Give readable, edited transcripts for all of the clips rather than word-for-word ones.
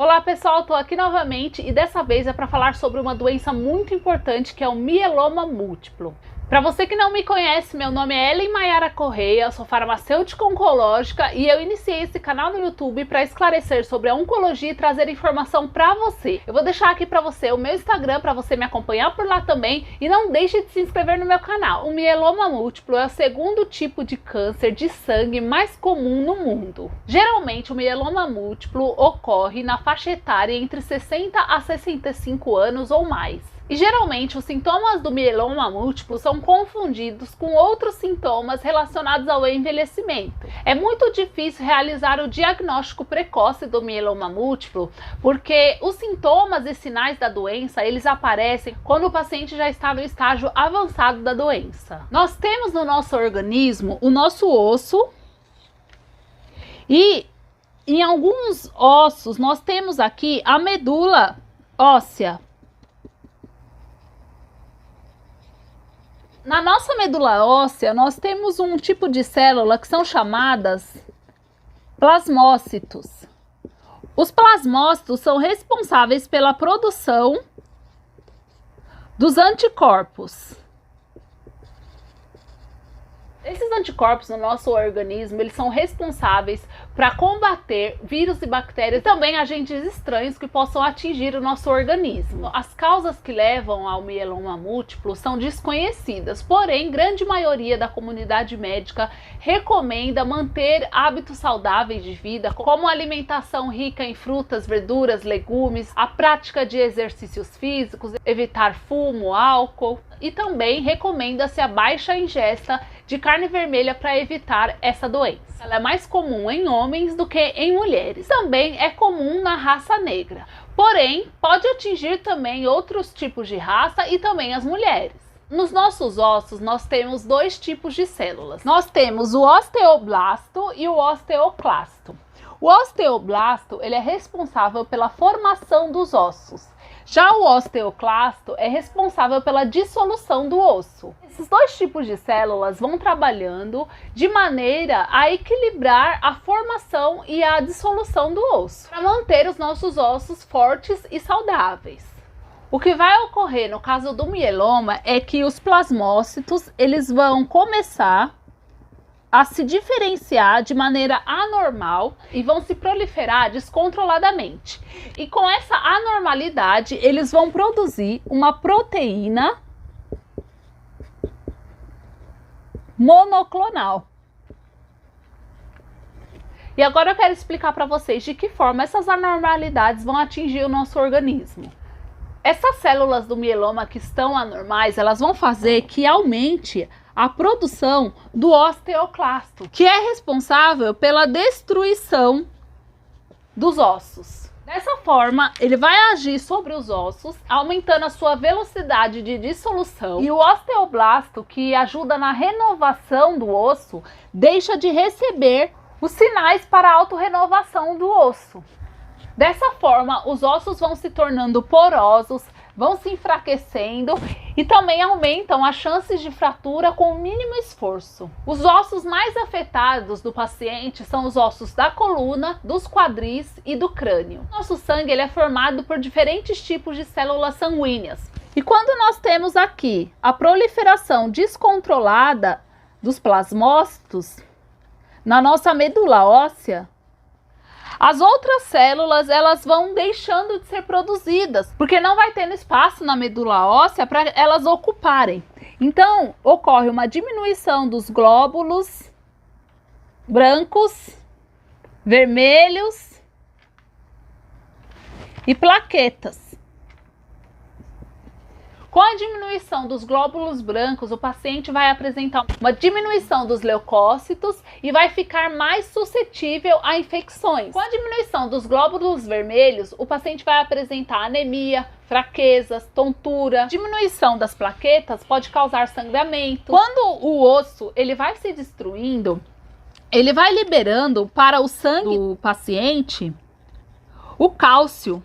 Olá pessoal, estou aqui novamente e dessa vez é para falar sobre uma doença muito importante que é o mieloma múltiplo. Para você que não me conhece, meu nome é Ellen Maiara Correia, sou farmacêutica oncológica e eu iniciei esse canal no YouTube para esclarecer sobre a oncologia e trazer informação para você. Eu vou deixar aqui para você o meu Instagram para você me acompanhar por lá também e não deixe de se inscrever no meu canal. O mieloma múltiplo é o segundo tipo de câncer de sangue mais comum no mundo. Geralmente o mieloma múltiplo ocorre na faixa etária entre 60 a 65 anos ou mais. E geralmente os sintomas do mieloma múltiplo são confundidos com outros sintomas relacionados ao envelhecimento. É muito difícil realizar o diagnóstico precoce do mieloma múltiplo, porque os sintomas e sinais da doença, eles aparecem quando o paciente já está no estágio avançado da doença. Nós temos no nosso organismo o nosso osso e em alguns ossos nós temos aqui a medula óssea. Na nossa medula óssea, nós temos um tipo de célula que são chamadas plasmócitos. Os plasmócitos são responsáveis pela produção dos anticorpos. Esses anticorpos no nosso organismo, eles são responsáveis para combater vírus e bactérias e também agentes estranhos que possam atingir o nosso organismo. As causas que levam ao mieloma múltiplo são desconhecidas, porém, grande maioria da comunidade médica recomenda manter hábitos saudáveis de vida, como alimentação rica em frutas, verduras, legumes, a prática de exercícios físicos, evitar fumo, álcool. E também recomenda-se a baixa ingesta de carne vermelha para evitar essa doença. Ela é mais comum em homens do que em mulheres. Também é comum na raça negra. Porém, pode atingir também outros tipos de raça e também as mulheres. Nos nossos ossos, nós temos dois tipos de células. Nós temos o osteoblasto e o osteoclasto. O osteoblasto, ele é responsável pela formação dos ossos. Já o osteoclasto é responsável pela dissolução do osso. Esses dois tipos de células vão trabalhando de maneira a equilibrar a formação e a dissolução do osso, para manter os nossos ossos fortes e saudáveis. O que vai ocorrer no caso do mieloma é que os plasmócitos, eles vão começar a se diferenciar de maneira anormal e vão se proliferar descontroladamente. E com essa anormalidade, eles vão produzir uma proteína monoclonal. E agora eu quero explicar para vocês de que forma essas anormalidades vão atingir o nosso organismo. Essas células do mieloma que estão anormais, elas vão fazer que aumente a produção do osteoclasto, que é responsável pela destruição dos ossos. Dessa forma, ele vai agir sobre os ossos, aumentando a sua velocidade de dissolução, e o osteoblasto, que ajuda na renovação do osso, deixa de receber os sinais para a autorrenovação do osso. Dessa forma, os ossos vão se tornando porosos, vão se enfraquecendo e também aumentam as chances de fratura com o mínimo esforço. Os ossos mais afetados do paciente são os ossos da coluna, dos quadris e do crânio. Nosso sangue, ele é formado por diferentes tipos de células sanguíneas. E quando nós temos aqui a proliferação descontrolada dos plasmócitos na nossa medula óssea, as outras células, elas vão deixando de ser produzidas, porque não vai tendo espaço na medula óssea para elas ocuparem. Então, ocorre uma diminuição dos glóbulos brancos, vermelhos e plaquetas. Com a diminuição dos glóbulos brancos, o paciente vai apresentar uma diminuição dos leucócitos e vai ficar mais suscetível a infecções. Com a diminuição dos glóbulos vermelhos, o paciente vai apresentar anemia, fraquezas, tontura. Diminuição das plaquetas pode causar sangramento. Quando o osso ele vai se destruindo, ele vai liberando para o sangue do paciente o cálcio.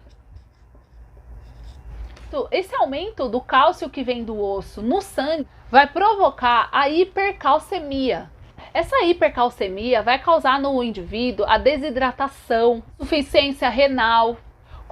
Esse aumento do cálcio que vem do osso no sangue vai provocar a hipercalcemia. Essa hipercalcemia vai causar no indivíduo a desidratação, insuficiência renal,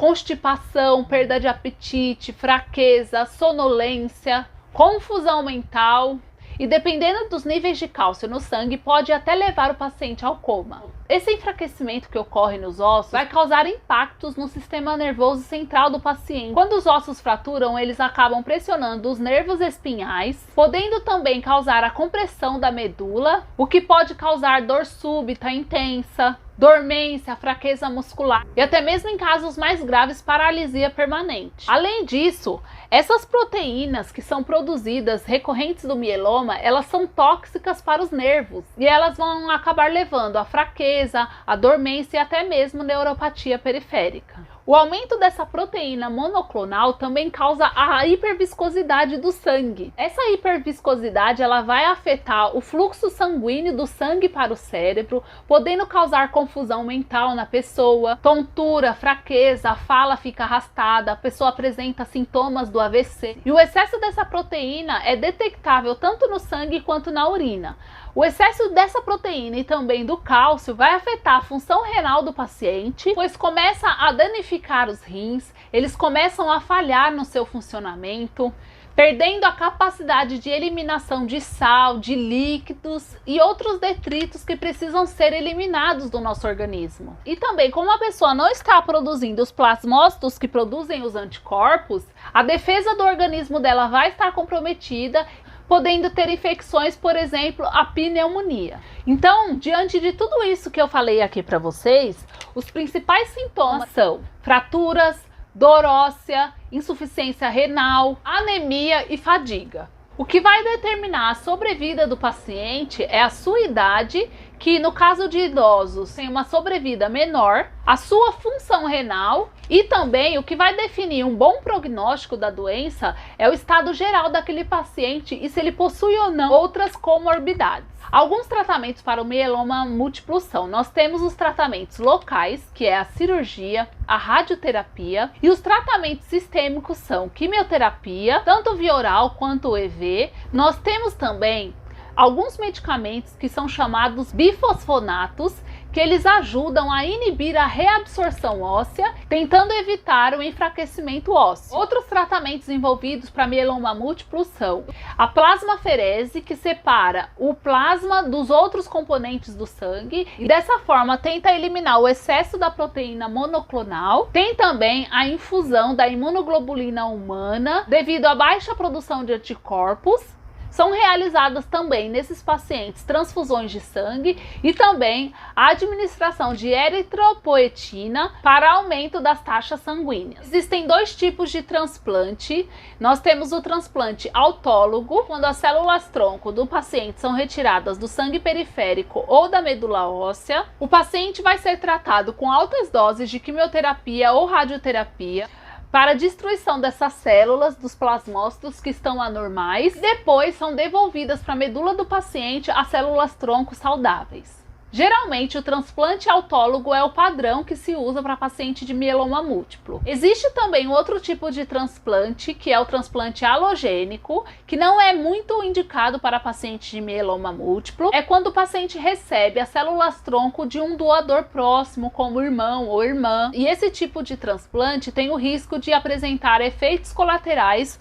constipação, perda de apetite, fraqueza, sonolência, confusão mental e, dependendo dos níveis de cálcio no sangue, pode até levar o paciente ao coma. Esse enfraquecimento que ocorre nos ossos vai causar impactos no sistema nervoso central do paciente. Quando os ossos fraturam, eles acabam pressionando os nervos espinhais, podendo também causar a compressão da medula, o que pode causar dor súbita intensa, dormência, fraqueza muscular e até mesmo em casos mais graves, paralisia permanente. Além disso, essas proteínas que são produzidas recorrentes do mieloma, elas são tóxicas para os nervos e elas vão acabar levando à fraqueza, à dormência e até mesmo neuropatia periférica. O aumento dessa proteína monoclonal também causa a hiperviscosidade do sangue. Essa hiperviscosidade ela vai afetar o fluxo sanguíneo do sangue para o cérebro, podendo causar confusão mental na pessoa, tontura, fraqueza, a fala fica arrastada, a pessoa apresenta sintomas do AVC. E o excesso dessa proteína é detectável tanto no sangue quanto na urina. O excesso dessa proteína e também do cálcio vai afetar a função renal do paciente, pois começa a danificar os rins, eles começam a falhar no seu funcionamento, perdendo a capacidade de eliminação de sal, de líquidos e outros detritos que precisam ser eliminados do nosso organismo. E também, como a pessoa não está produzindo os plasmócitos que produzem os anticorpos, a defesa do organismo dela vai estar comprometida, podendo ter infecções, por exemplo, a pneumonia. Então, diante de tudo isso que eu falei aqui para vocês, os principais sintomas são fraturas, dor óssea, insuficiência renal, anemia e fadiga. O que vai determinar a sobrevida do paciente é a sua idade, que no caso de idosos tem uma sobrevida menor, a sua função renal e também o que vai definir um bom prognóstico da doença é o estado geral daquele paciente e se ele possui ou não outras comorbidades. Alguns tratamentos para o mieloma múltiplo são: nós temos os tratamentos locais, que é a cirurgia, a radioterapia, e os tratamentos sistêmicos são quimioterapia, tanto via oral quanto EV. Nós temos também alguns medicamentos que são chamados bifosfonatos, que eles ajudam a inibir a reabsorção óssea, tentando evitar o enfraquecimento ósseo. Outros tratamentos envolvidos para mieloma múltiplo são a plasmaferese, que separa o plasma dos outros componentes do sangue e dessa forma tenta eliminar o excesso da proteína monoclonal. Tem também a infusão da imunoglobulina humana devido à baixa produção de anticorpos. São realizadas também nesses pacientes transfusões de sangue e também a administração de eritropoetina para aumento das taxas sanguíneas. Existem dois tipos de transplante. Nós temos o transplante autólogo, quando as células-tronco do paciente são retiradas do sangue periférico ou da medula óssea. O paciente vai ser tratado com altas doses de quimioterapia ou radioterapia para a destruição dessas células dos plasmócitos que estão anormais. Depois são devolvidas para a medula do paciente as células-tronco saudáveis. Geralmente, o transplante autólogo é o padrão que se usa para paciente de mieloma múltiplo. Existe também outro tipo de transplante, que é o transplante alogênico, que não é muito indicado para paciente de mieloma múltiplo. É quando o paciente recebe as células-tronco de um doador próximo, como irmão ou irmã. E esse tipo de transplante tem o risco de apresentar efeitos colaterais.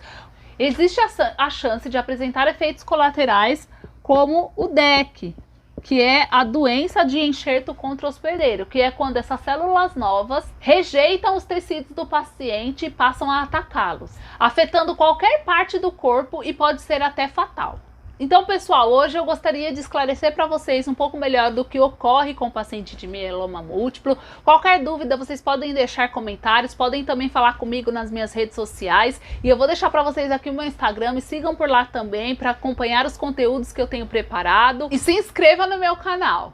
Existe a chance de apresentar efeitos colaterais como o DEC, que é a doença de enxerto contra-hospedeiro, que é quando essas células novas rejeitam os tecidos do paciente e passam a atacá-los, afetando qualquer parte do corpo e pode ser até fatal. Então, pessoal, hoje eu gostaria de esclarecer para vocês um pouco melhor do que ocorre com o paciente de mieloma múltiplo. Qualquer dúvida, vocês podem deixar comentários, podem também falar comigo nas minhas redes sociais. E eu vou deixar para vocês aqui o meu Instagram, me sigam por lá também para acompanhar os conteúdos que eu tenho preparado. E se inscreva no meu canal.